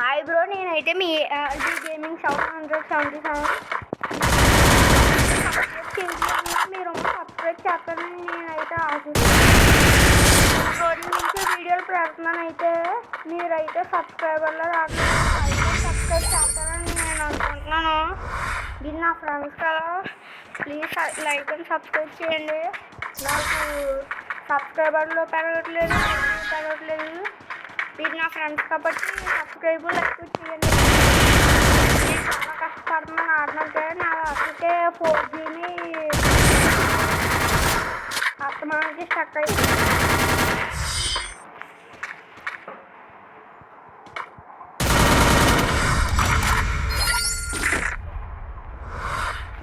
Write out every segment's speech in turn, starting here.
Hi bro, నేనైతే మీ gaming 777 మీరు subscribe చేస్తానని నేనైతే రోజు నుంచి వీడియోలు పెడుతున్నాను. అయితే మీరైతే సబ్స్క్రైబర్లో సబ్స్క్రైబ్ చేస్తారని నేను అనుకుంటున్నాను. ఇది నా ఫ్రెండ్స్ కదా, ప్లీజ్ లైక్ అండ్ సబ్స్క్రైబ్ చేయండి. నాకు సబ్స్క్రైబర్లో పెరగట్లేదు. మీరు నా ఫ్రెండ్స్ కాబట్టి సబ్స్క్రైబ్ లైక్ చేయండి. నేను చాలా కష్టపడుతున్నాను ఆడడానికి. నా అసలుకే 4Gని అస్తమానికి స్టక్ అయింది.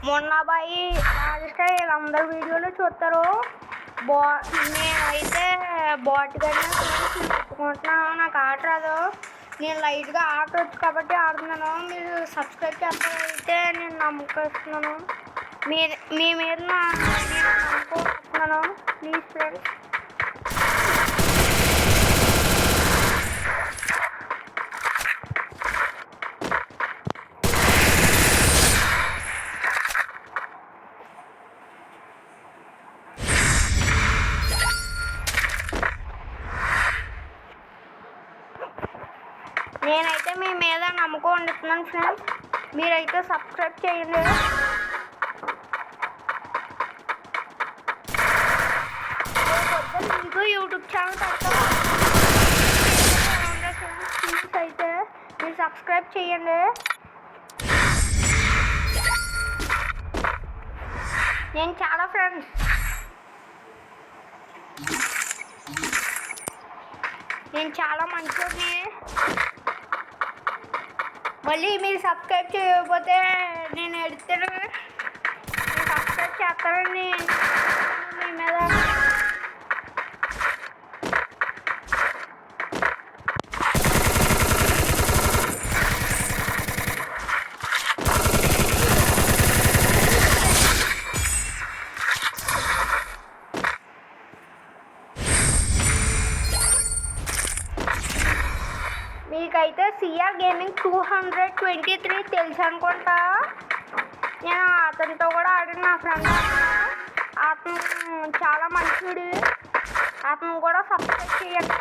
మొన్న బాయి ఆడిస్తే వీళ్ళందరూ వీడియోలు చూస్తారు. నేనైతే బాట్గానే పెట్టుకుంటున్నాను. నాకు ఆట రాదు, నేను లైట్గా ఆట వచ్చు కాబట్టి ఆడుతున్నాను. మీరు సబ్స్క్రైబ్ చేస్తారైతే నేను నమ్మకిస్తున్నాను. మీ మీద నేను నమ్మకం ప్లీజ్ ఫ్రెండ్స్. నేనైతే మీ మీద నమ్మకం ఉండుతున్నాను ఫ్రెండ్స్. మీరైతే సబ్స్క్రైబ్ చేయండి. మీకు యూట్యూబ్ ఛానల్ పెడతాను. ప్లీజ్ అయితే మీరు సబ్స్క్రైబ్ చేయండి. నేను చాలా ఫ్రెండ్స్, నేను చాలా మంచిని. మళ్ళీ మీరు సబ్స్క్రైబ్ చేయకపోతే నేను ఎడుతాను. మీరు సబ్స్క్రైబ్ చేస్తారని మీ మీద. మీకైతే సిఆర్ గేమింగ్ 223 తెలుసు అనుకుంటా. నేను అతనితో కూడా ఆడిన. నా ఫ్రెండ్ అతను చాలా మంచిది. అతను కూడా సబ్స్క్రైబ్ చేయండి.